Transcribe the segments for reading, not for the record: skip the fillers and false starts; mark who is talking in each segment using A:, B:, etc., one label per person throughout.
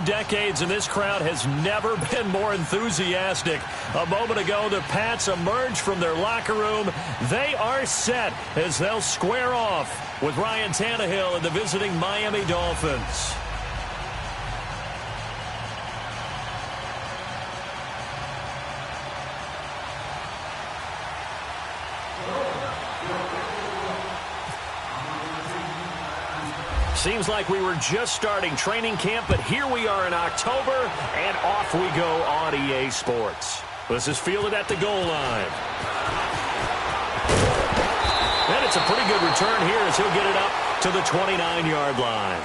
A: decades, and this crowd has never been more enthusiastic. A moment ago, the Pats emerged from their locker room. They are set as they'll square off with Ryan Tannehill and the visiting Miami Dolphins. Seems like we were just starting training camp, but here we are in October, and off we go on EA Sports. This is fielded at the goal line. And it's a pretty good return here as he'll get it up to the 29-yard line.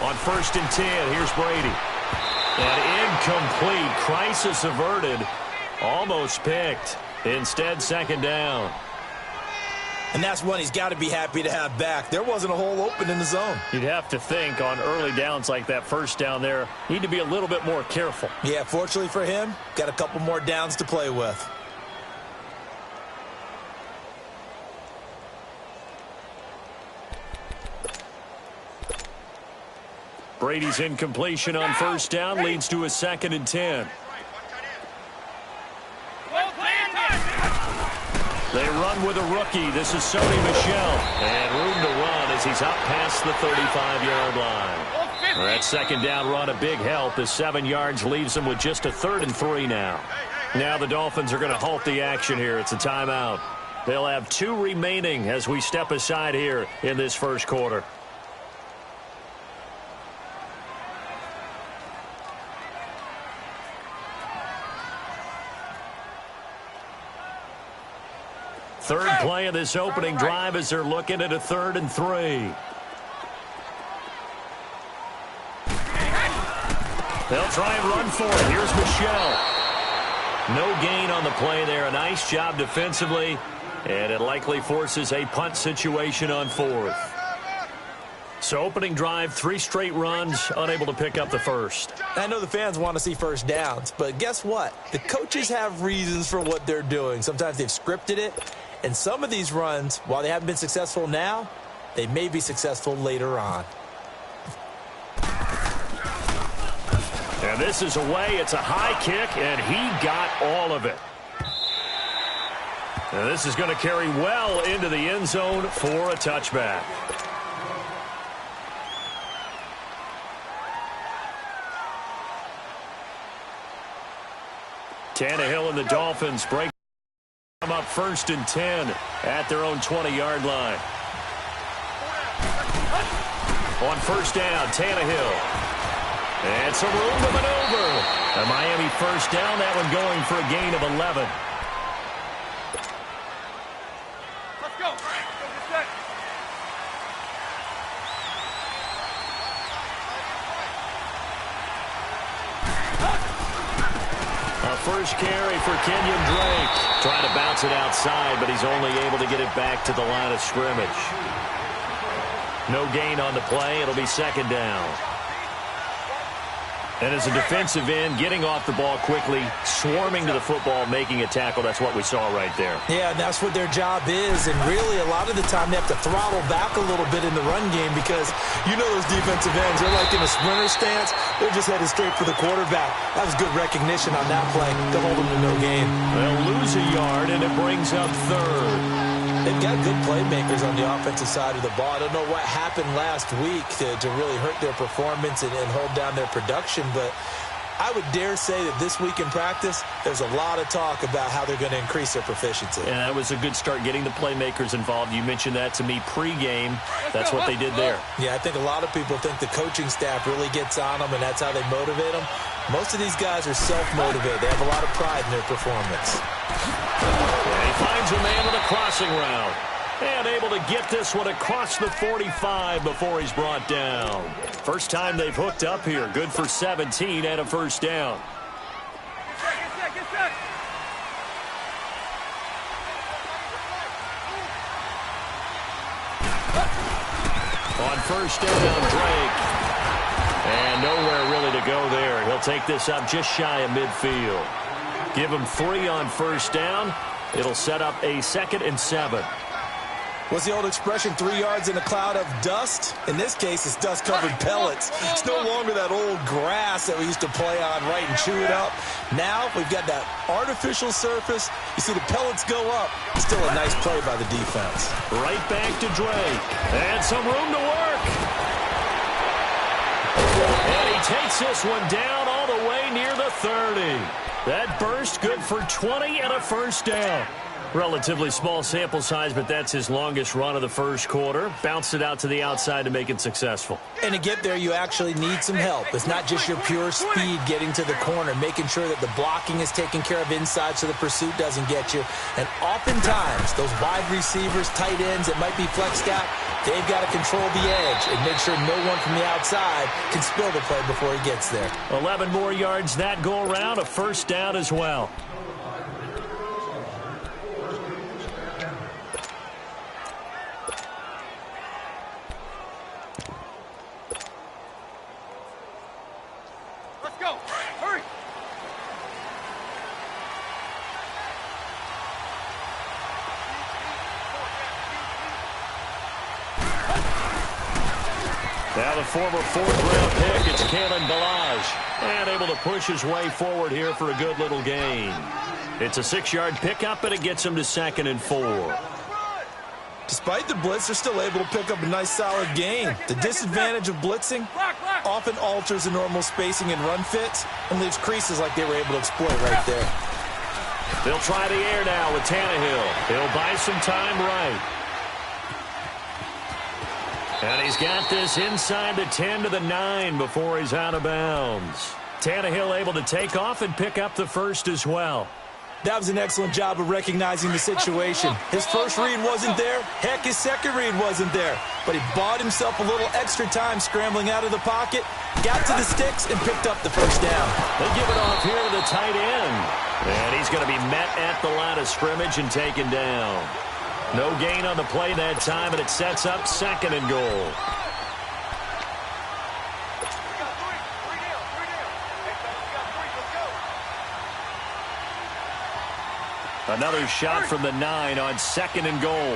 A: On 1st and 10, here's Brady. And incomplete. Crisis averted. Almost picked. Instead, 2nd down.
B: And that's one he's got to be happy to have back. There wasn't a hole open in the zone.
A: You'd have to think on early downs like that 1st down there, need to be a little bit more careful.
B: Yeah, fortunately for him, got a couple more downs to play with.
A: Brady's incompletion on 1st down leads to a 2nd and 10. They run with a rookie. This is Sony Michel. And room to run as he's up past the 35-yard line. That 2nd down run a big help as 7 yards leaves them with just a 3rd and 3 now. Now the Dolphins are going to halt the action here. It's a timeout. They'll have 2 remaining as we step aside here in this 1st quarter. Third play of this opening drive as they're looking at a 3rd and 3. They'll try and run for it. Here's Michel. No gain on the play there. A nice job defensively, and it likely forces a punt situation on 4th. So opening drive, 3 straight runs, unable to pick up the first.
B: I know the fans want to see 1st downs, but guess what? The coaches have reasons for what they're doing. Sometimes they've scripted it. And some of these runs, while they haven't been successful now, they may be successful later on.
A: And this is away. It's a high kick, and he got all of it. And this is going to carry well into the end zone for a touchback. Tannehill and the Dolphins break them up 1st and 10 at their own 20-yard line. On 1st down, Tannehill. And some room to maneuver. A Miami 1st down, that one going for a gain of 11.
C: Let's go.
A: First carry for Kenyon Drake. Trying to bounce it outside, but he's only able to get it back to the line of scrimmage. No gain on the play. It'll be 2nd down. And as a defensive end, getting off the ball quickly, swarming to the football, making a tackle, that's what we saw right there.
B: Yeah, that's what their job is. And really, a lot of the time, they have to throttle back a little bit in the run game because you know those defensive ends, they're like in a sprinter stance. They're just headed straight for the quarterback. That was good recognition on that play to hold them to no gain.
A: They'll lose a yard, and it brings up 3rd.
B: They've got good playmakers on the offensive side of the ball. I don't know what happened last week to really hurt their performance and hold down their production, but I would dare say that this week in practice, there's a lot of talk about how they're going to increase their proficiency.
A: And that was a good start, getting the playmakers involved. You mentioned that to me pregame. That's what they did there.
B: Yeah, I think a lot of people think the coaching staff really gets on them, and that's how they motivate them. Most of these guys are self-motivated. They have a lot of pride in their performance.
A: And he finds a man with a crossing route. And able to get this one across the 45 before he's brought down. First time they've hooked up here. Good for 17 and a first down.
C: Get set.
A: On first down, Drake. And nowhere really to go there. He'll take this up just shy of midfield. Give him 3 on first down. It'll set up a 2nd and 7.
B: What's the old expression, 3 yards in a cloud of dust? In this case, it's dust-covered pellets. It's no longer that old grass that we used to play on, right, and chew it up. Now we've got that artificial surface. You see the pellets go up. Still a nice play by the defense.
A: Right back to Drake. And some room to work. And he takes this one down all the way near the 30. That burst good for 20 and a first down. Relatively small sample size, but that's his longest run of the first quarter. Bounced it out to the outside to make it successful.
B: And to get there, you actually need some help. It's not just your pure speed getting to the corner, making sure that the blocking is taken care of inside so the pursuit doesn't get you. And oftentimes, those wide receivers, tight ends that might be flexed out, they've got to control the edge and make sure no one from the outside can spill the play before he gets there.
A: 11 more yards that go around, a first down as well.
C: Let's go. Hurry.
A: Now the former 4th-round pick, it's Kalen Ballage. And able to push his way forward here for a good little gain. It's a 6-yard pickup, and it gets him to 2nd and 4.
B: Despite the blitz, they're still able to pick up a nice, solid gain. The disadvantage of blitzing often alters the normal spacing and run fits and leaves creases like they were able to exploit right there.
A: They'll try the air now with Tannehill. He'll buy some time right. And he's got this inside the 10 to the 9 before he's out of bounds. Tannehill able to take off and pick up the first as well.
B: That was an excellent job of recognizing the situation. His first read wasn't there. Heck, his second read wasn't there. But he bought himself a little extra time scrambling out of the pocket, got to the sticks, and picked up the first down.
A: They give it off here to the tight end. And he's going to be met at the line of scrimmage and taken down. No gain on the play that time, and it sets up 2nd and goal. Another shot from the 9 on 2nd and goal.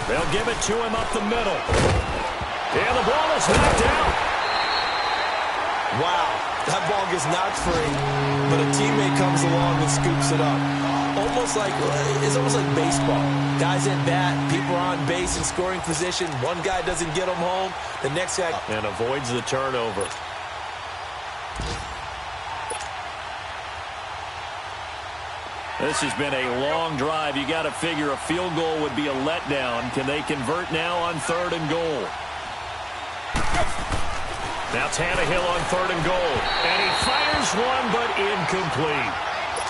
A: They'll give it to him up the middle. And the ball is knocked out.
B: Wow, that ball gets knocked free, but a teammate comes along and scoops it up. It's almost like baseball. Guys at bat, people are on base in scoring position. One guy doesn't get them home, the next guy...
A: And avoids the turnover. This has been a long drive. You got to figure a field goal would be a letdown. Can they convert now on 3rd and goal? Now Tannehill on 3rd and goal. And he fires one, but incomplete.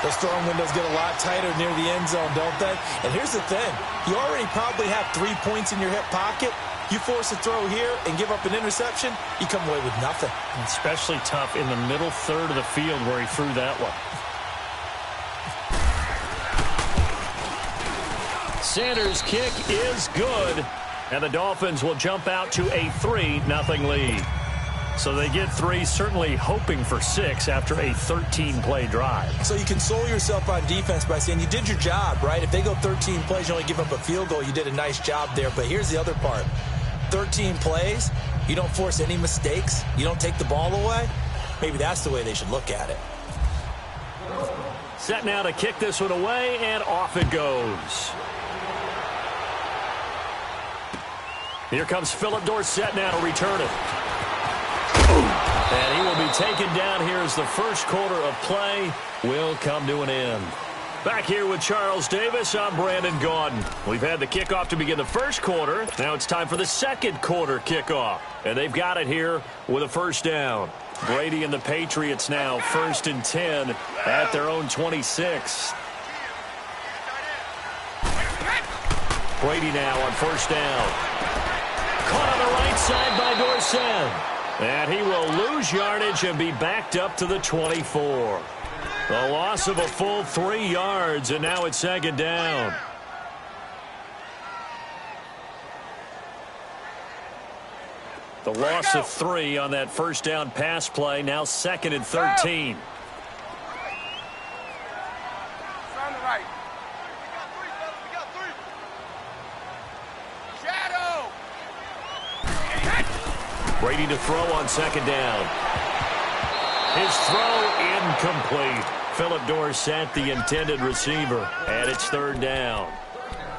B: Those throwing windows get a lot tighter near the end zone, don't they? And here's the thing. You already probably have 3 points in your hip pocket. You force a throw here and give up an interception, you come away with nothing.
A: Especially tough in the middle 3rd of the field where he threw that one. Sanders' kick is good. And the Dolphins will jump out to a 3-0 lead. So they get 3, certainly hoping for 6 after a 13-play drive.
B: So you console yourself on defense by saying you did your job, right? If they go 13 plays, you only give up a field goal, you did a nice job there. But here's the other part. 13 plays, you don't force any mistakes, you don't take the ball away. Maybe that's the way they should look at it.
A: Set now to kick this one away, and off it goes. Here comes Philip Dorsett now to return it. And he will be taken down here as the first quarter of play will come to an end. Back here with Charles Davis, I'm Brandon Gaudin. We've had the kickoff to begin the first quarter. Now it's time for the second quarter kickoff. And they've got it here with a first down. Brady and the Patriots now 1st and 10 at their own 26. Brady now on first down. Caught on the right side by Dorsett. And he will lose yardage and be backed up to the 24. A loss of a full 3 yards, and now it's 2nd down. The loss of 3 on that first down pass play, now 2nd and 13.
C: On the right. We got 3. Shadow.
A: Brady to throw on 2nd down. His throw incomplete. Philip Dorsett, the intended receiver, and it's 3rd down.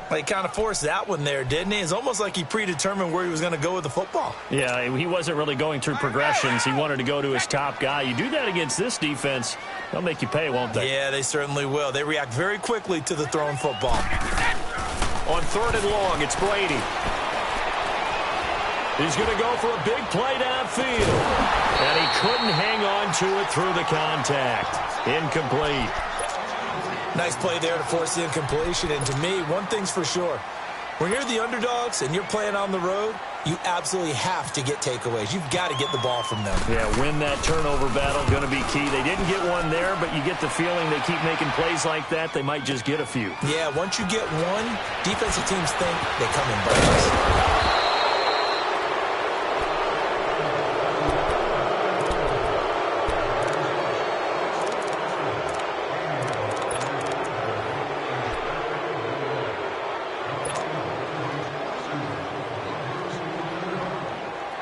B: Well, he kind of forced that one there, didn't he? It's almost like he predetermined where he was going to go with the football.
D: Yeah, he wasn't really going through progressions. He wanted to go to his top guy. You do that against this defense, they'll make you pay, won't they?
B: Yeah, they certainly will. They react very quickly to the thrown football.
A: On 3rd and long, it's Brady. He's going to go for a big play downfield. And he couldn't hang on to it through the contact. Incomplete.
B: Nice play there to force the incompletion. And to me, one thing's for sure. When you're the underdogs and you're playing on the road, you absolutely have to get takeaways. You've got to get the ball from them.
D: Yeah, win that turnover battle, going to be key. They didn't get one there, but you get the feeling they keep making plays like that, they might just get a few.
B: Yeah, once you get one, defensive teams think they come in bunches.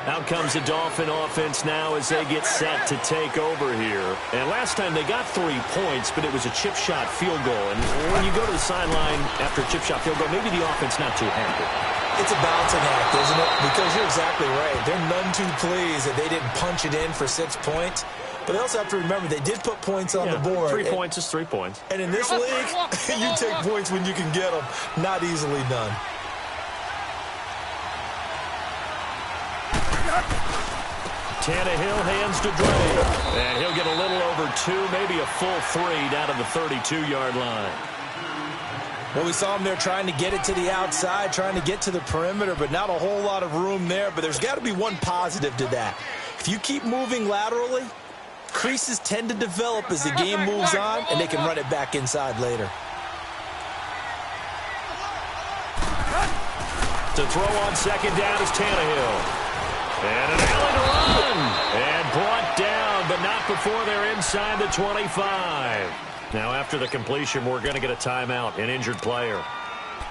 A: Out comes the Dolphin offense now as they get set to take over here. And last time they got 3 points, but it was a chip shot field goal. And when you go to the sideline after a chip shot field goal, maybe the offense not too happy.
B: It's a balancing act, isn't it? Because you're exactly right. They're none too pleased that they didn't punch it in for 6 points. But they also have to remember they did put points on the board.
A: 3 points is 3 points.
B: And in this league, you take points when you can get them. Not easily done.
A: Tannehill hands to Dre. And he'll get a little over 2, maybe a full 3 down to the 32-yard line.
B: Well, we saw him there trying to get it to the outside, trying to get to the perimeter, but not a whole lot of room there. But there's got to be one positive to that. If you keep moving laterally, creases tend to develop as the game moves on, and they can run it back inside later.
A: To throw on 2nd down is Tannehill. And an alley to run. And brought down, but not before they're inside the 25. Now, after the completion, we're going to get a timeout, an injured player.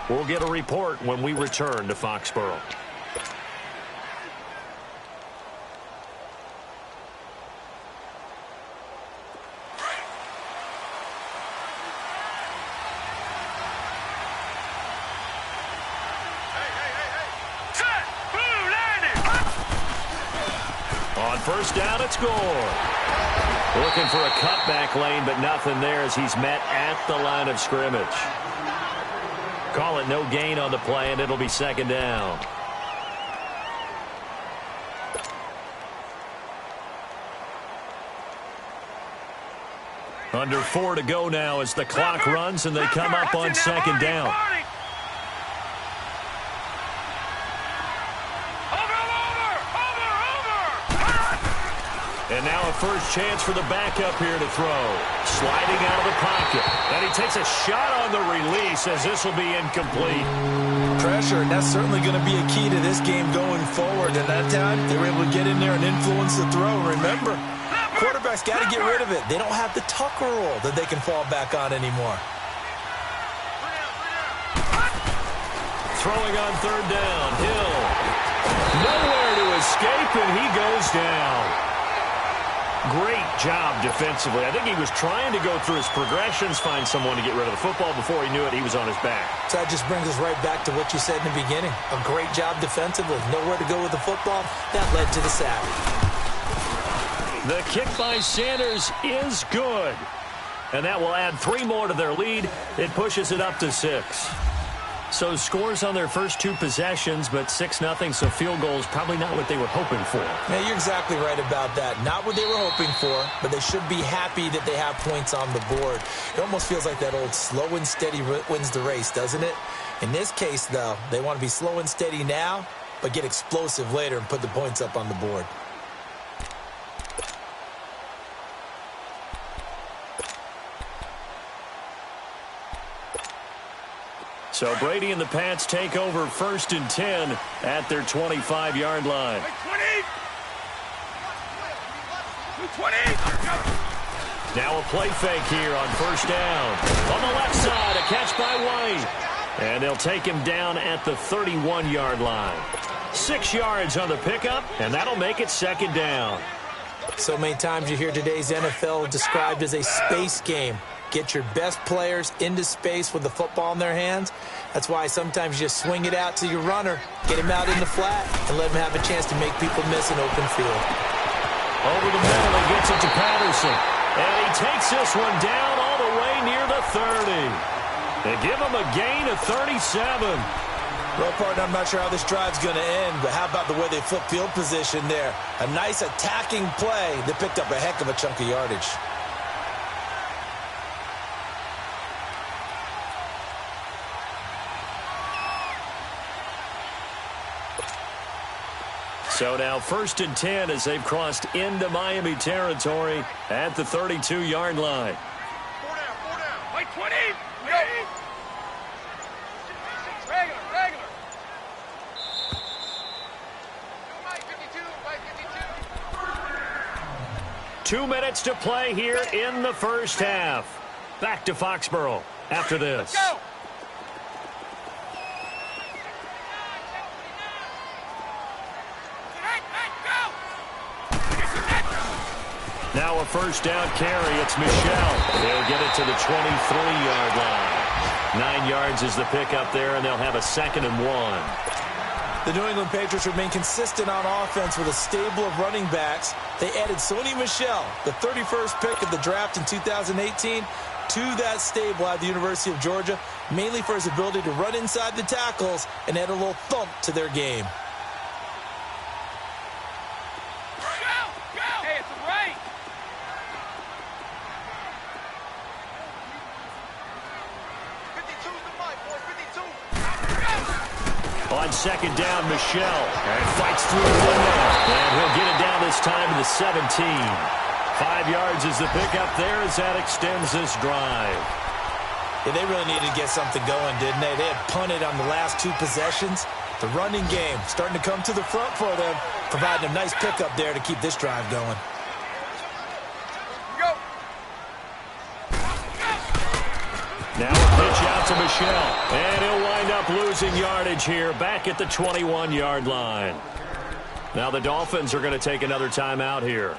A: We'll get a report when we return to Foxborough. On first down, it's Gore. Looking for a cutback lane, but nothing there as he's met at the line of scrimmage. Call it no gain on the play, and it'll be 2nd down. Under 4 to go now as the clock runs, and they come up on 2nd down. And now a first chance for the backup here to throw. Sliding out of the pocket. And he takes a shot on the release as this will be incomplete.
B: Pressure, and that's certainly going to be a key to this game going forward. And that time, they were able to get in there and influence the throw. Remember, quarterbacks got to get rid of it. They don't have the Tucker rule that they can fall back on anymore.
A: Throwing on 3rd down. Hill. Nowhere to escape, and he goes down. Great job defensively. I think he was trying to go through his progressions, find someone to get rid of the football. Before he knew it, he was on his back.
B: So that just brings us right back to what you said in the beginning. A great job defensively. Nowhere to go with the football. That led to the sack.
A: The kick by Sanders is good. And that will add 3 more to their lead. It pushes it up to 6. So scores on their first 2 possessions, but 6-0, so field goal is probably not what they were hoping for.
B: Yeah, you're exactly right about that. Not what they were hoping for, but they should be happy that they have points on the board. It almost feels like that old slow and steady wins the race, doesn't it? In this case, though, they want to be slow and steady now, but get explosive later and put the points up on the board.
A: So Brady and the Pats take over 1st and 10 at their 25-yard line.
C: 20.
A: Now a play fake here on 1st down. On the left side, a catch by White. And they'll take him down at the 31-yard line. 6 yards on the pickup, and that'll make it 2nd down.
B: So many times you hear today's NFL described as a space game. Get your best players into space with the football in their hands. That's why sometimes you just swing it out to your runner, get him out in the flat, and let him have a chance to make people miss an open field.
A: Over the middle, he gets it to Patterson. And he takes this one down all the way near the 30. They give him a gain of 37.
B: Well, partner, I'm not sure how this drive's going to end, but how about the way they flip field position there? A nice attacking play that picked up a heck of a chunk of yardage.
A: So now 1st and 10 as they've crossed into Miami territory at the 32-yard line.
C: 4 down. Wait, 20. Go. Regular. 52.
A: 2 minutes to play here in the first half. Back to Foxborough after this.
C: Let's go.
A: Now a 1st down carry. It's Michel. They'll get it to the 23-yard line. 9 yards is the pickup there, and they'll have a 2nd and 1.
B: The New England Patriots remain consistent on offense with a stable of running backs. They added Sony Michel, the 31st pick of the draft in 2018, to that stable at the University of Georgia, mainly for his ability to run inside the tackles and add a little thump to their game.
A: On 2nd down, Michel. And fights through one man. And he'll get it down this time to the 17. 5 yards is the pickup there as that extends this drive.
B: Yeah, they really needed to get something going, didn't they? They had punted on the last 2 possessions. The running game starting to come to the front for them, providing a nice pickup there to keep this drive going.
A: Now a pitch out to Michel. And he'll wind up losing yardage here back at the 21-yard line. Now the Dolphins are going to take another timeout here,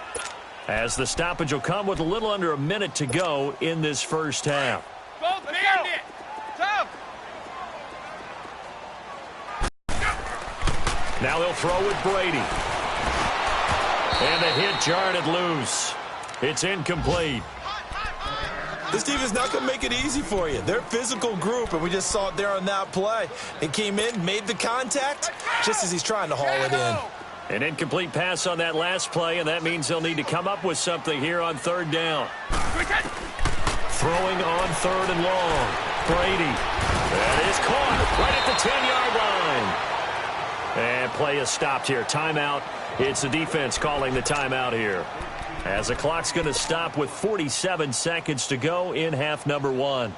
A: as the stoppage will come with a little under a minute to go in this first half.
C: Both banned it. Tough.
A: Now they'll throw with Brady. And the hit jarred it loose. It's incomplete.
B: This team is not going to make it easy for you. They're a physical group, and we just saw it there on that play. They came in, made the contact, just as he's trying to haul it in.
A: An incomplete pass on that last play, and that means they'll need to come up with something here on 3rd down. Throwing on 3rd and long. Brady. That is caught right at the 10-yard line. And play is stopped here. Timeout. It's the defense calling the timeout here, as the clock's going to stop with 47 seconds to go in half number 1.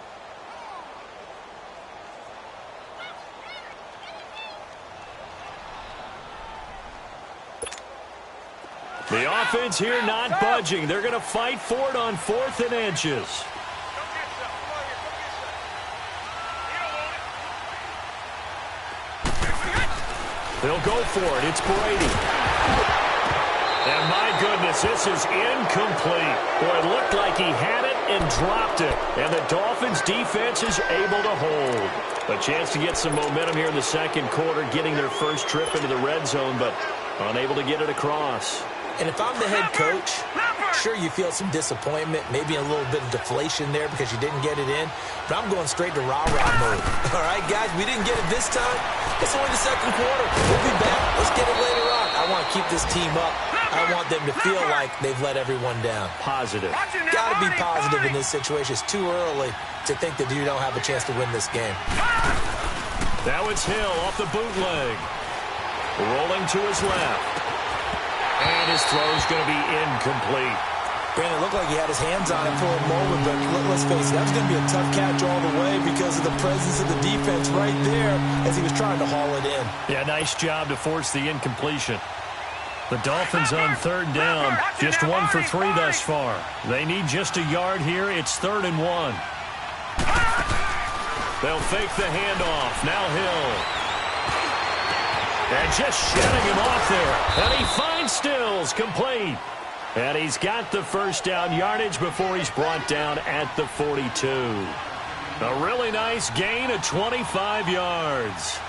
A: The offense here not budging. They're going to fight for it on 4th and inches. They'll go for it. It's Brady. And my goodness, this is incomplete. Boy, it looked like he had it and dropped it. And the Dolphins defense is able to hold. A chance to get some momentum here in the second quarter, getting their first trip into the red zone, but unable to get it across.
B: And if I'm the head coach, sure, you feel some disappointment, maybe a little bit of deflation there because you didn't get it in, but I'm going straight to rah-rah mode. All right, guys, we didn't get it this time. It's only the second quarter. We'll be back. Let's get it later on. I want to keep this team up. I want them to feel like they've let everyone down.
A: Positive.
B: Got to be positive in this situation. It's too early to think that you don't have a chance to win this game.
A: Now it's Hill off the bootleg. Rolling to his left. And his throw's going to be incomplete.
B: Brandon, it looked like he had his hands on it for a moment, but let's face it, that was going to be a tough catch all the way because of the presence of the defense right there as he was trying to haul it in.
A: Yeah, nice job to force the incompletion. The Dolphins on third down, just 1 for 3 thus far. They need just a yard here. It's 3rd and 1. They'll fake the handoff. Now Hill. And just shutting him off there. And he finds Stills complete. And he's got the first down yardage before he's brought down at the 42. A really nice gain of 25 yards.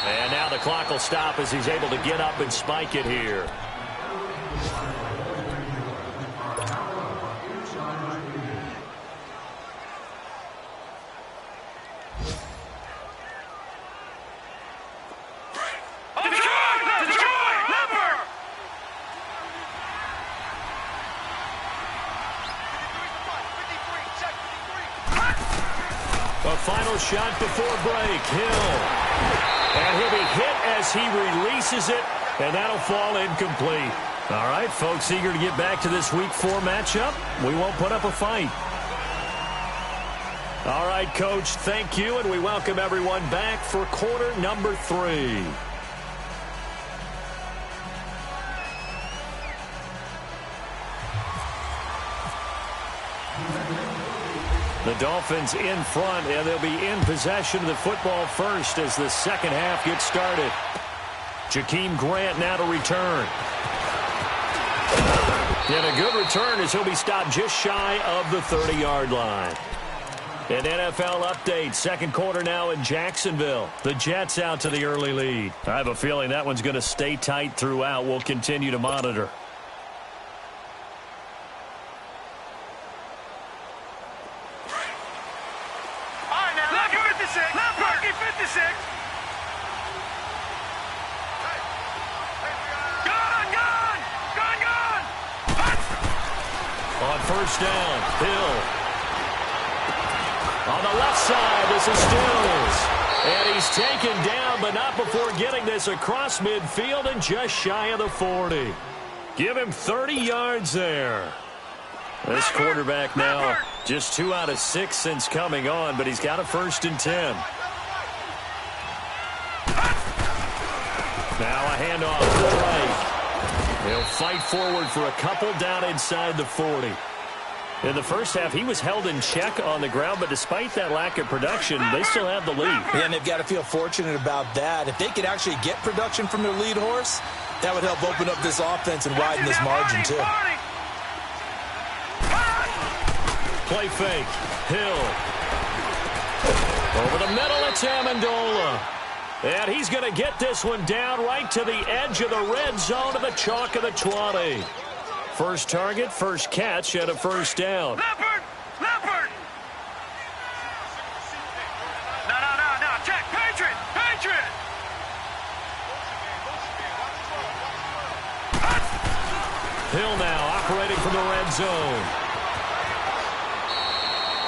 A: And now the clock will stop as he's able to get up and spike it here. A final shot before break. Hill. And he'll be hit as he releases it, and that'll fall incomplete. All right, folks, eager to get back to this Week 4 matchup. We won't put up a fight. All right, Coach, thank you, and we welcome everyone back for quarter number 3. The Dolphins in front, and they'll be in possession of the football first as the second half gets started. Jakeem Grant now to return. And a good return as he'll be stopped just shy of the 30-yard line. An NFL update, second quarter now in Jacksonville. The Jets out to the early lead. I have a feeling that one's going to stay tight throughout. We'll continue to monitor. On first down, Hill. On the left side, this is Stills. And he's taken down, but not before getting this across midfield and just shy of the 40. Give him 30 yards there. This quarterback now just 2 out of 6 since coming on, but he's got a 1st and 10. Now a handoff to the right. He'll fight forward for a couple down inside the 40. In the first half, he was held in check on the ground, but despite that lack of production, they still have the lead.
B: Yeah, and they've got to feel fortunate about that. If they could actually get production from their lead horse, that would help open up this offense and widen this margin, too.
A: Play fake. Hill. Over the middle, it's Amendola. And he's going to get this one down right to the edge of the red zone to the chalk of the 20. First target, first catch, and a first down.
C: Leopard! Leopard! No. Check. Patriot! Patriot!
A: Hill now operating from the red zone.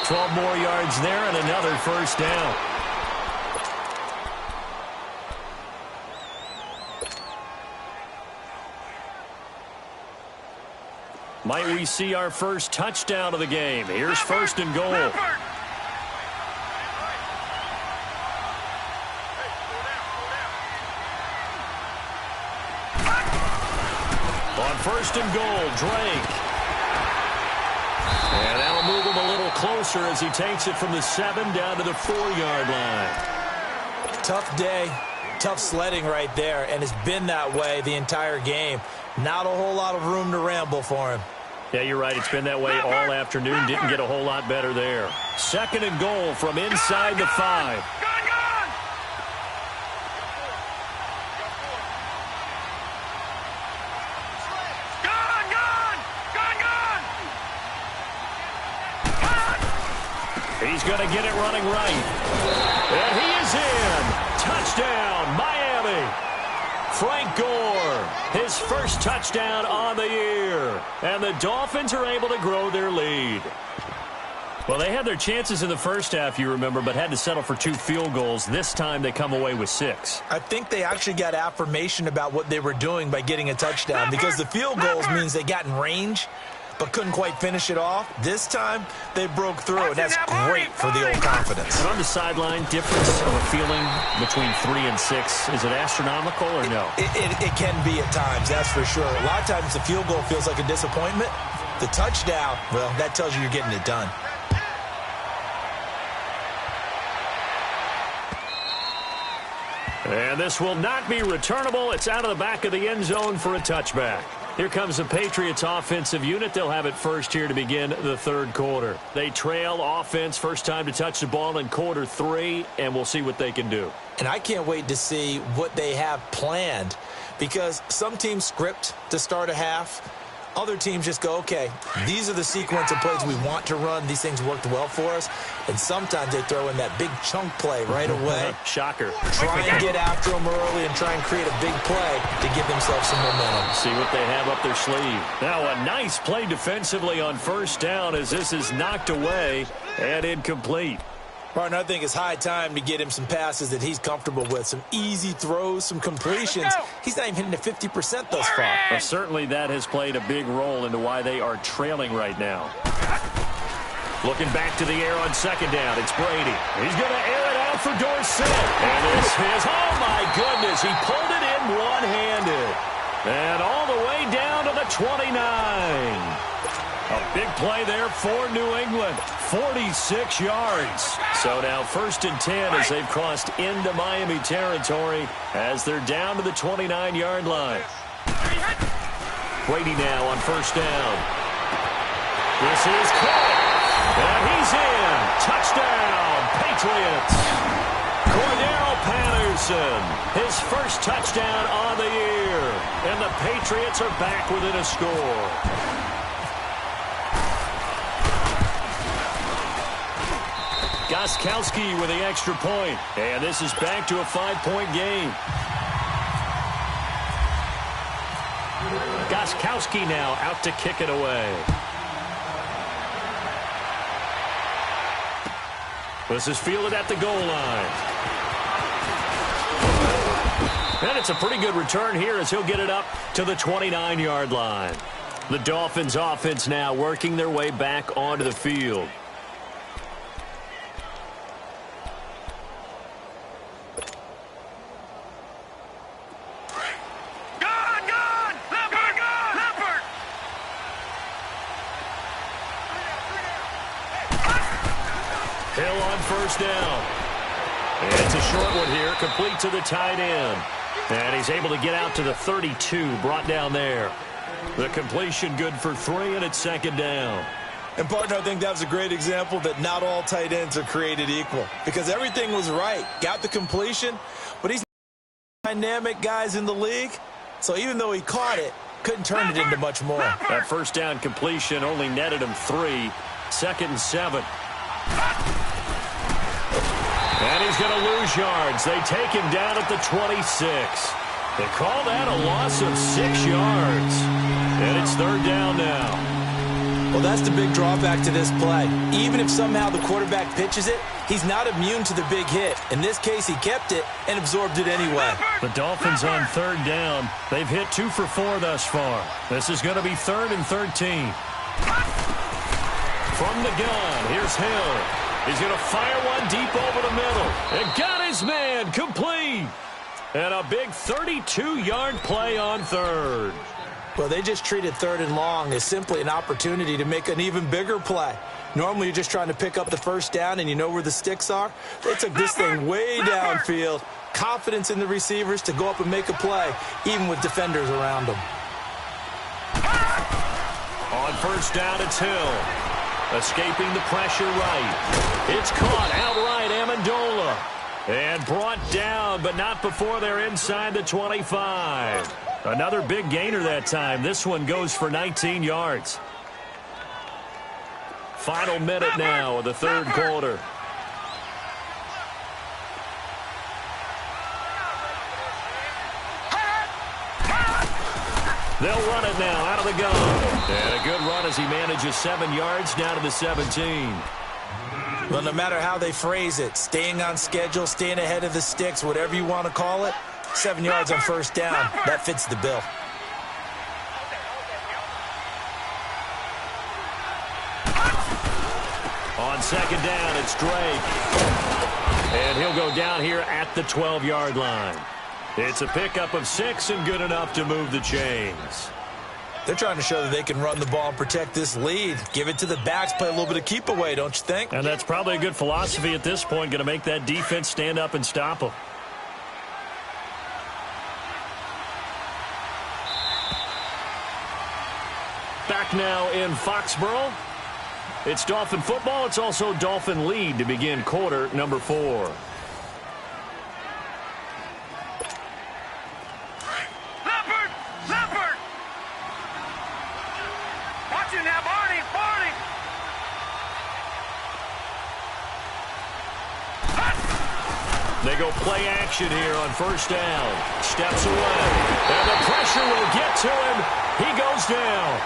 A: 12 more yards there and another first down. Might we see our first touchdown of the game? Here's first and goal. On first and goal, Drake. And that'll move him a little closer as he takes it from the 7 down to the 4-yard line.
B: Tough day. Tough sledding right there, and it's been that way the entire game. Not a whole lot of room to ramble for him.
A: Yeah, you're right. It's been that way all afternoon. Didn't get a whole lot better there. 2nd and goal from inside the 5. He's going to get it running right. And he is in. Touchdown, Miami. Frank Gore, his first touchdown on the year. And the Dolphins are able to grow their lead. Well, they had their chances in the first half, you remember, but had to settle for 2 field goals. This time they come away with 6.
B: I think they actually got affirmation about what they were doing by getting a touchdown, because the field goals means they got in range but couldn't quite finish it off. This time, they broke through, and that's great for the old confidence.
A: And on the sideline, difference of a feeling between 3 and 6, is it astronomical or no?
B: It can be at times, that's for sure. A lot of times the field goal feels like a disappointment. The touchdown, well, that tells you you're getting it done.
A: And this will not be returnable. It's out of the back of the end zone for a touchback. Here comes the Patriots offensive unit. They'll have it first here to begin the 3rd quarter. They trail offense, first time to touch the ball in quarter 3, and we'll see what they can do.
B: And I can't wait to see what they have planned, because some teams script to start a half. Other teams just go, okay, these are the sequence of plays we want to run. These things worked well for us. And sometimes they throw in that big chunk play right away.
A: Shocker.
B: Try and get after them early and try and create a big play to give themselves some momentum.
A: See what they have up their sleeve. Now a nice play defensively on first down as this is knocked away and incomplete.
B: Partner, I think it's high time to get him some passes that he's comfortable with. Some easy throws, some completions. He's not even hitting the 50% thus far.
A: Well, certainly that has played a big role into why they are trailing right now. Looking back to the air on 2nd down. It's Brady. He's going to air it out for Dorsett. And this is, oh my goodness, he pulled it in one-handed. And all the way down to the 29. A big play there for New England. 46 yards. So now 1st and 10 as they've crossed into Miami territory as they're down to the 29-yard line. Brady now on 1st down. This is caught. And he's in. Touchdown, Patriots. Cordero Patterson, his first touchdown on the year. And the Patriots are back within a score. Gostkowski with the extra point. And this is back to a 5-point game. Gostkowski now out to kick it away. This is fielded at the goal line. And it's a pretty good return here as he'll get it up to the 29-yard line. The Dolphins offense now working their way back onto the field. Hill on first down. And it's a short one here, complete to the tight end. And he's able to get out to the 32, brought down there. The completion good for 3, and it's 2nd down.
B: And, partner, I think that was a great example that not all tight ends are created equal, because everything was right. Got the completion, but he's dynamic guys in the league. So even though he caught it, couldn't turn it into much more.
A: That first down completion only netted him 3. 2nd and 7. And he's going to lose yards. They take him down at the 26. They call that a loss of 6 yards. And it's 3rd down now.
B: Well, that's the big drawback to this play. Even if somehow the quarterback pitches it, he's not immune to the big hit. In this case, he kept it and absorbed it anyway.
A: The Dolphins on 3rd down. They've hit 2 for 4 thus far. This is going to be 3rd and 13. From the gun, here's Hill. He's going to fire one deep over the middle. And got his man complete. And a big 32-yard play on 3rd.
B: Well, they just treated 3rd and long as simply an opportunity to make an even bigger play. Normally, you're just trying to pick up the first down and you know where the sticks are. They took this thing way downfield. Confidence in the receivers to go up and make a play, even with defenders around them.
A: On first down, it's Hill. Escaping the pressure right. It's caught outright, Amendola. And brought down, but not before they're inside the 25. Another big gainer that time. This one goes for 19 yards. Final minute now of the 3rd quarter. They'll run it now out of the gun. And a good run as he manages 7 yards down to the 17.
B: Well, no matter how they phrase it, staying on schedule, staying ahead of the sticks, whatever you want to call it, 7 yards on first down, that fits the bill.
A: On second down, it's Drake. And he'll go down here at the 12-yard line. It's a pickup of 6 and good enough to move the chains.
B: They're trying to show that they can run the ball and protect this lead. Give it to the backs, play a little bit of keep away, don't you think?
A: And that's probably a good philosophy at this point, going to make that defense stand up and stop them. Back now in Foxborough. It's Dolphin football. It's also Dolphin lead to begin quarter number 4.
C: Leopard! Watch it now, Barney!
A: They go play action here on first down. Steps away. And the pressure will get to him. He goes down.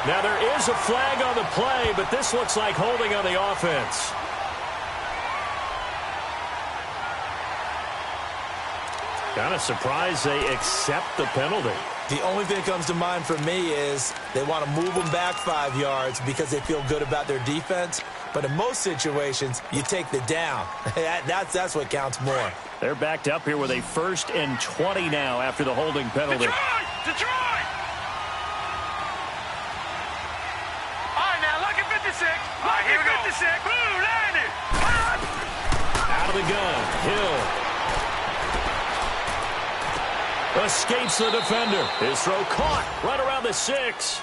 A: Now, there is a flag on the play, but this looks like holding on the offense. Kind of surprised they accept the penalty.
B: The only thing that comes to mind for me is they want to move them back 5 yards because they feel good about their defense. But in most situations, you take the down. That's what counts more.
A: They're backed up here with a 1st and 20 now after the holding penalty.
C: Detroit! All right, now, look at 56. Look at 56. Boom, landed.
A: Out of the gun. Hill. Escapes the defender. His throw caught right around the 6.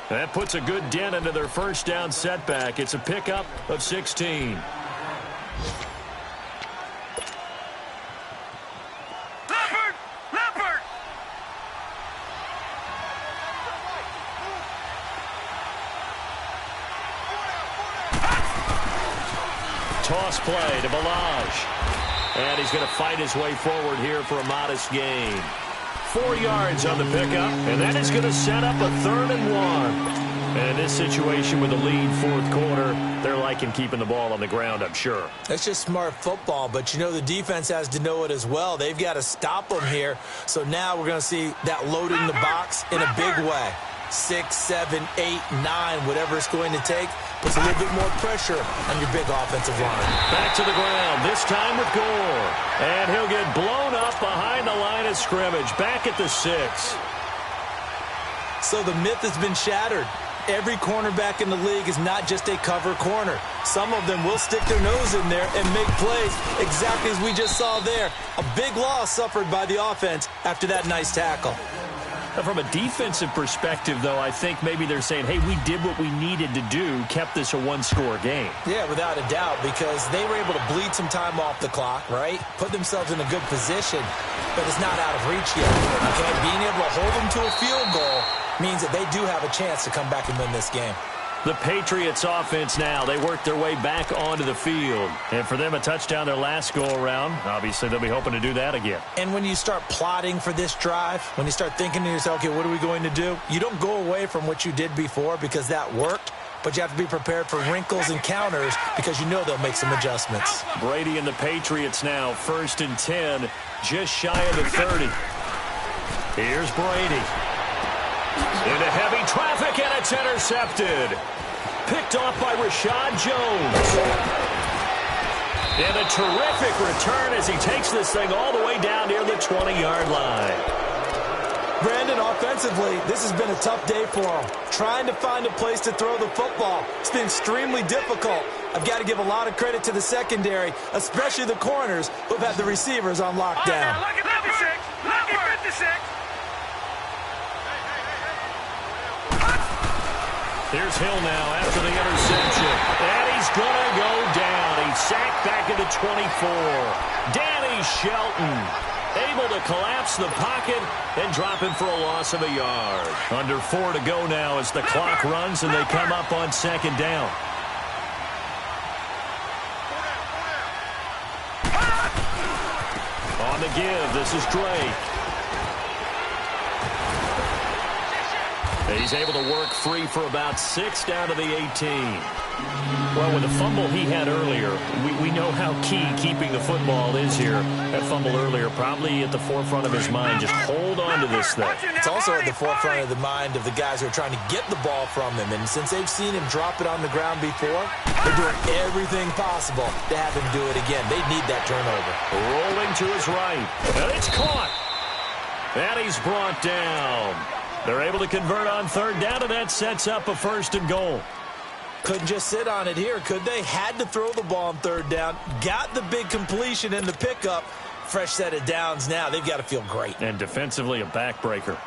A: That puts a good dent into their first down setback. It's a pickup of 16.
C: Leopard!
A: Toss play to Balaj. And he's going to fight his way forward here for a modest gain. 4 yards on the pickup, and that is going to set up a 3rd and 1. And in this situation with the lead 4th quarter, they're liking keeping the ball on the ground, I'm sure.
B: That's just smart football, but you know the defense has to know it as well. They've got to stop them here. So now we're going to see that loading the box in a big way. 6, 7, 8, 9, whatever it's going to take, puts a little bit more pressure on your big offensive line.
A: Back to the ground, this time with Gore. And he'll get blown up behind the line of scrimmage, back at the 6.
B: So the myth has been shattered. Every cornerback in the league is not just a cover corner. Some of them will stick their nose in there and make plays exactly as we just saw there. A big loss suffered by the offense after that nice tackle.
A: From a defensive perspective, though, I think maybe they're saying, hey, we did what we needed to do, kept this a one-score game.
B: Yeah, without a doubt, because they were able to bleed some time off the clock, right? Put themselves in a good position, but it's not out of reach yet. Okay, being able to hold them to a field goal means that they do have a chance to come back and win this game.
A: The Patriots offense now, they work their way back onto the field. And for them, a touchdown their last go-around. Obviously, they'll be hoping to do that again.
B: And when you start plotting for this drive, when you start thinking to yourself, okay, what are we going to do? You don't go away from what you did before because that worked, but you have to be prepared for wrinkles and counters because you know they'll make some adjustments.
A: Brady and the Patriots now, 1st and 10, just shy of the 30. Here's Brady. Into heavy traffic, and it's intercepted. Picked off by Rashad Jones. And a terrific return as he takes this thing all the way down near the 20-yard line.
B: Brandon, offensively, this has been a tough day for them. Trying to find a place to throw the football. It's been extremely difficult. I've got to give a lot of credit to the secondary, especially the corners who've had the receivers on lockdown.
C: All right, now, look at 56. Look at 56.
A: Here's Hill now after the interception. And he's going to go down. He's sacked back at the 24. Danny Shelton able to collapse the pocket and drop him for a loss of a yard. Under 4 to go now as the clock runs and they come up on second down. On the give, this is Drake. He's able to work free for about 6 down to the 18. Well, with the fumble he had earlier, we know how key keeping the football is here. That fumble earlier probably at the forefront of his mind. Just hold on to this thing.
B: It's also at the forefront of the mind of the guys who are trying to get the ball from him. And since they've seen him drop it on the ground before, they're doing everything possible to have him do it again. They need that turnover.
A: Rolling to his right. And it's caught. And he's brought down. They're able to convert on third down, and that sets up a 1st and goal.
B: Couldn't just sit on it here, could they? Had to throw the ball on third down. Got the big completion in the pickup. Fresh set of downs now. They've got to feel great.
A: And defensively, a backbreaker.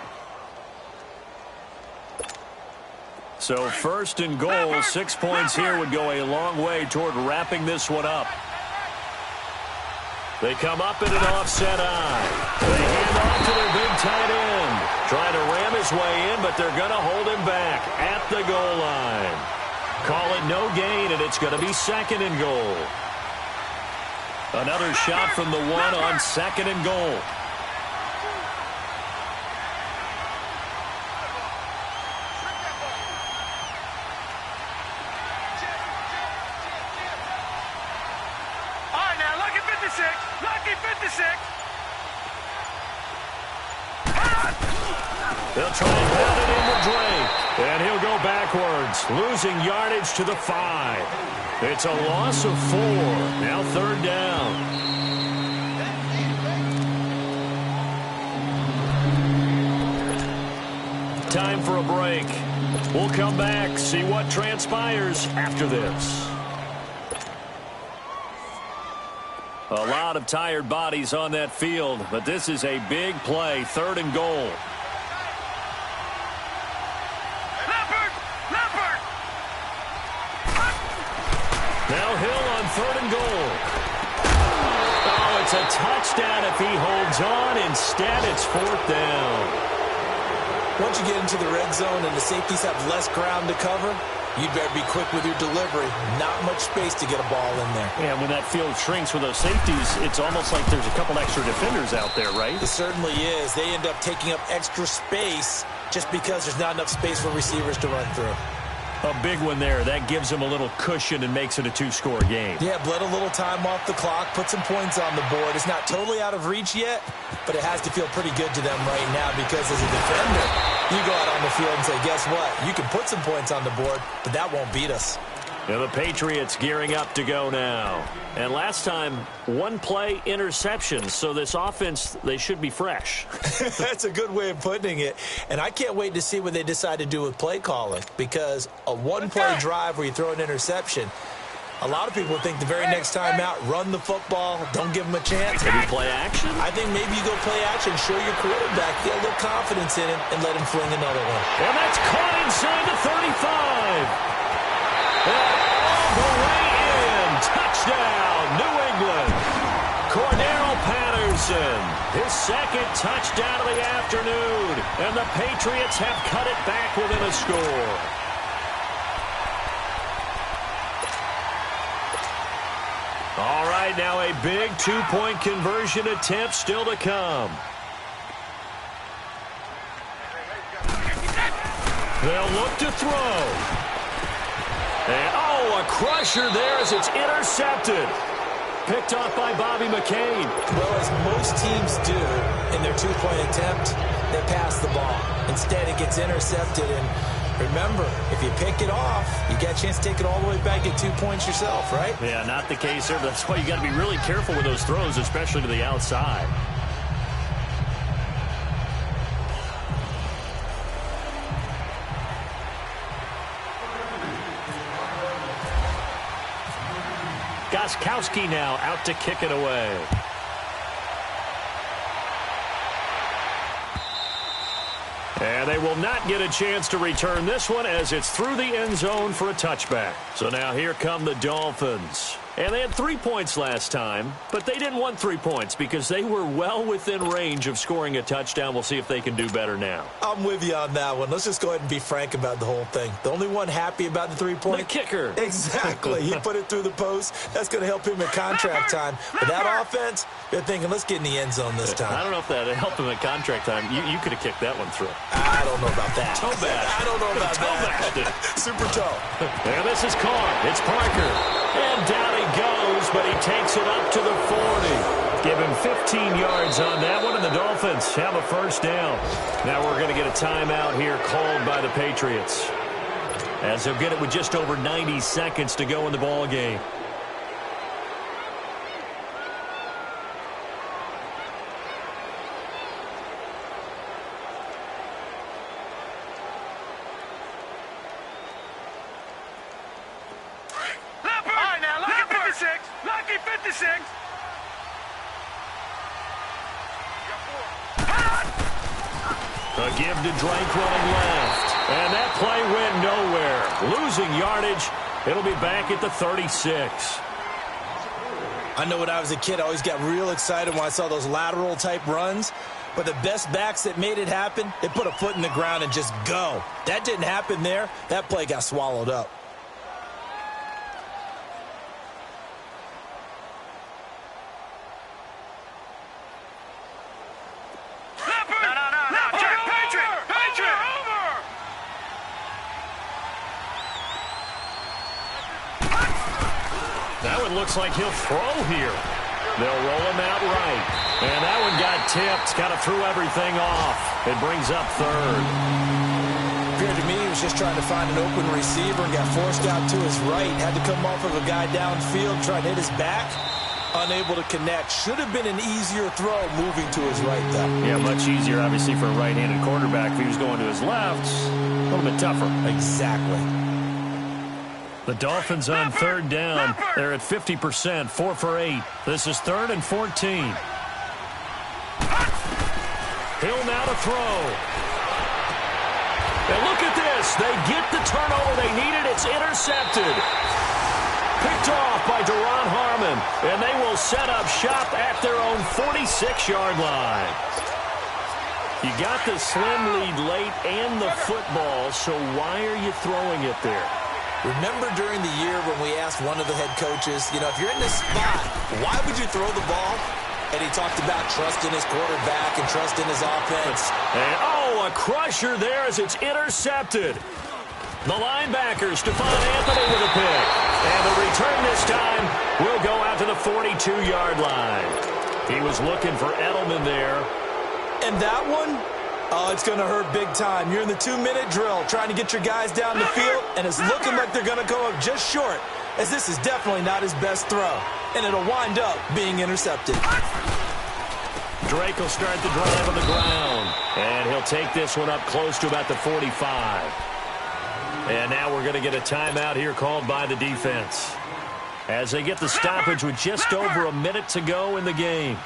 A: So 1st and goal, 6 points here would go a long way toward wrapping this one up. They come up in an offset eye. They hand off to their big tight end. Trying to ram his way in, but they're going to hold him back at the goal line. Call it no gain, and it's going to be 2nd and goal. Another shot from the 1 on 2nd and goal.
C: All right, now, look at 56. Lucky 56.
A: They'll try and pound it into Drake. And he'll go backwards, losing yardage to the 5. It's a loss of 4. Now 3rd down. Time for a break. We'll come back, see what transpires after this. A lot of tired bodies on that field, but this is a big play, 3rd and goal. Now Hill on 3rd and goal. Oh, it's a touchdown if he holds on. Instead, it's 4th down.
B: Once you get into the red zone and the safeties have less ground to cover, you'd better be quick with your delivery. Not much space to get a ball in there.
A: Yeah, when that field shrinks with those safeties, it's almost like there's a couple extra defenders out there, right?
B: It certainly is. They end up taking up extra space just because there's not enough space for receivers to run through.
A: A big one there. That gives them a little cushion and makes it a 2-score game.
B: Yeah, bled a little time off the clock, put some points on the board. It's not totally out of reach yet, but it has to feel pretty good to them right now because as a defender, you go out on the field and say, guess what? You can put some points on the board, but that won't beat us.
A: Now the Patriots gearing up to go now. And last time, 1-play interception. So this offense, they should be fresh.
B: That's a good way of putting it. And I can't wait to see what they decide to do with play calling. Because a 1-play drive where you throw an interception, a lot of people think the very next time out, run the football, don't give them a chance.
A: Maybe play action?
B: I think maybe you go play action, show your quarterback, get a little confidence in him, and let him fling another one.
A: And that's caught inside the 35. All the way in. Touchdown, New England. Cordero Patterson, his 2nd touchdown of the afternoon. And the Patriots have cut it back within a score. All right, now a big 2-point conversion attempt still to come. They'll look to throw. And, oh, a crusher there as it's intercepted. Picked off by Bobby McCain.
B: Well, as most teams do in their 2-point attempt, they pass the ball. Instead, it gets intercepted. And remember, if you pick it off, you get a chance to take it all the way back at 2 points yourself, right?
A: Yeah, not the case there. That's why you got to be really careful with those throws, especially to the outside. Gostkowski now out to kick it away. And they will not get a chance to return this one as it's through the end zone for a touchback. So now here come the Dolphins. And they had 3 points last time, but they didn't want 3 points because they were well within range of scoring a touchdown. We'll see if they can do better now.
B: I'm with you on that one. Let's just go ahead and be frank about the whole thing. The only one happy about the 3-point?
A: The kicker.
B: Exactly. He put it through the post. That's going to help him at contract time. But that offense, they're thinking, let's get in the end zone this time.
A: I don't know if that helped him at contract time. You could have kicked that one through.
B: I don't know about that.
A: Toe bash.
B: I don't know about that. Super toe.
A: And this is caught. It's Parker. And down he goes, but he takes it up to the 40. Give him 15 yards on that one, and the Dolphins have a first down. Now we're going to get a timeout here called by the Patriots, as they'll get it with just over 90 seconds to go in the ball game.
C: Lucky 56.
A: A give to Drake running left. And that play went nowhere. Losing yardage. It'll be back at the 36.
B: I know when I was a kid, I always got real excited when I saw those lateral type runs. But the best backs that made it happen, they put a foot in the ground and just go. That didn't happen there. That play got swallowed up.
A: Looks like he'll throw here. They'll roll him out right. And that one got tipped. Kind of threw everything off. It brings up third.
B: Appeared to me he was just trying to find an open receiver and got forced out to his right. Had to come off of a guy downfield, trying to hit his back. Unable to connect. Should have been an easier throw moving to his right, though.
A: Yeah, much easier, obviously, for a right-handed quarterback. If he was going to his left, a little bit tougher.
B: Exactly.
A: The Dolphins on third down. They're at 50%, 4 for 8. This is 3rd and 14. Hill now to throw. And look at this. They get the turnover they needed. It's intercepted. Picked off by Duron Harmon. And they will set up shop at their own 46-yard line. You got the slim lead late and the football, so why are you throwing it there?
B: Remember during the year when we asked one of the head coaches, if you're in this spot, why would you throw the ball? And he talked about trusting his quarterback and trusting his offense.
A: And, a crusher there as it's intercepted. The linebacker, Stephon Anthony with a pick. And the return this time will go out to the 42-yard line. He was looking for Edelman there.
B: And that one? Oh, it's going to hurt big time. You're in the 2-minute drill trying to get your guys down the field, and it's looking like they're going to go up just short, as this is definitely not his best throw, and it'll wind up being intercepted.
A: Drake will start the drive on the ground, and he'll take this one up close to about the 45. And now we're going to get a timeout here called by the defense, as they get the stoppage with just over a minute to go in the game.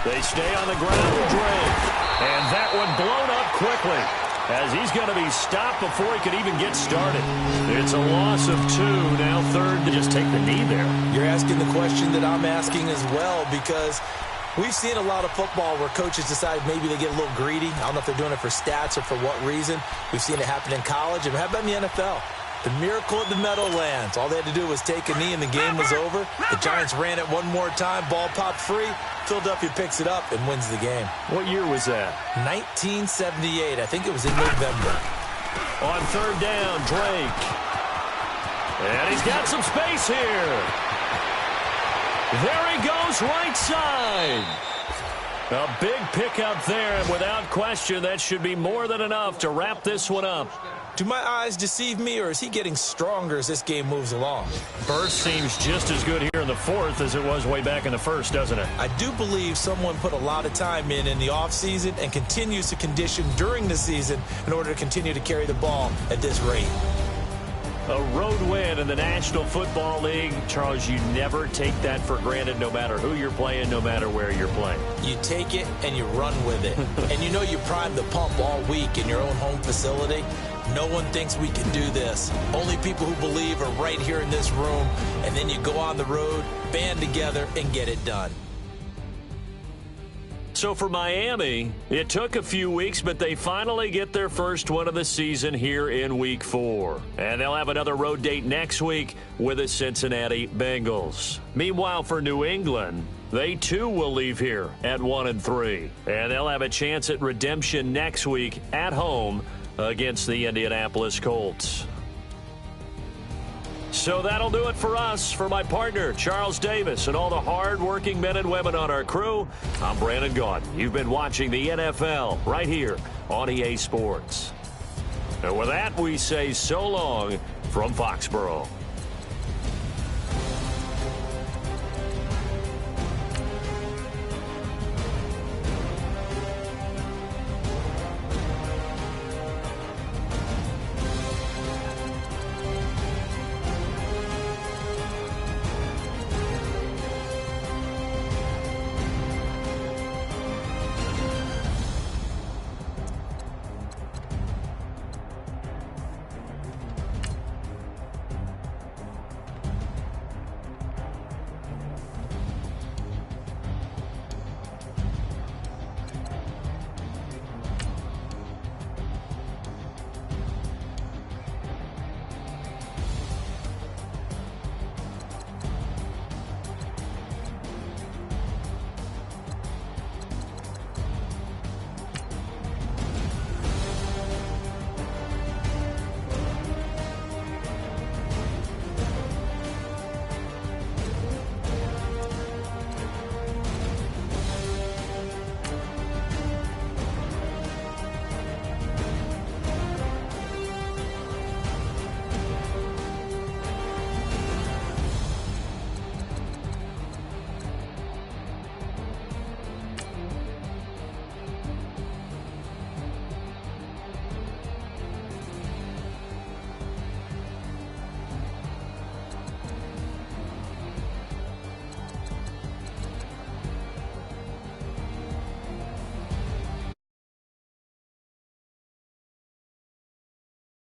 A: They stay on the ground with Drake. And that one blown up quickly, as he's going to be stopped before he could even get started. It's a loss of 2. Now 3rd to just take the knee there.
B: You're asking the question that I'm asking as well, because we've seen a lot of football where coaches decide maybe they get a little greedy. I don't know if they're doing it for stats or for what reason. We've seen it happen in college. And how about in the NFL? The miracle at the Meadowlands. All they had to do was take a knee and the game was over. The Giants ran it one more time. Ball popped free. Philadelphia picks it up and wins the game.
A: What year was that?
B: 1978. I think it was in November.
A: On 3rd down, Drake. And he's got some space here. There he goes, right side. A big pickup there, and without question, that should be more than enough to wrap this one up.
B: Do my eyes deceive me, or is he getting stronger as this game moves along?
A: Burst seems just as good here in the fourth as it was way back in the first, doesn't it?
B: I do believe someone put a lot of time in the offseason and continues to condition during the season in order to continue to carry the ball at this rate.
A: A road win in the National Football League. Charles, you never take that for granted no matter who you're playing, no matter where you're playing.
B: You take it and you run with it. And you know you primed the pump all week in your own home facility. No one thinks we can do this. Only people who believe are right here in this room. And then you go on the road, band together, and get it done.
A: So for Miami, it took a few weeks, but they finally get their first one of the season here in Week 4. And they'll have another road date next week with the Cincinnati Bengals. Meanwhile, for New England, they too will leave here at 1-3. And they'll have a chance at redemption next week at home against the Indianapolis Colts. So that'll do it for us. For my partner, Charles Davis, and all the hard-working men and women on our crew, I'm Brandon Gaudin. You've been watching the NFL right here on EA Sports. And with that, we say so long from Foxborough.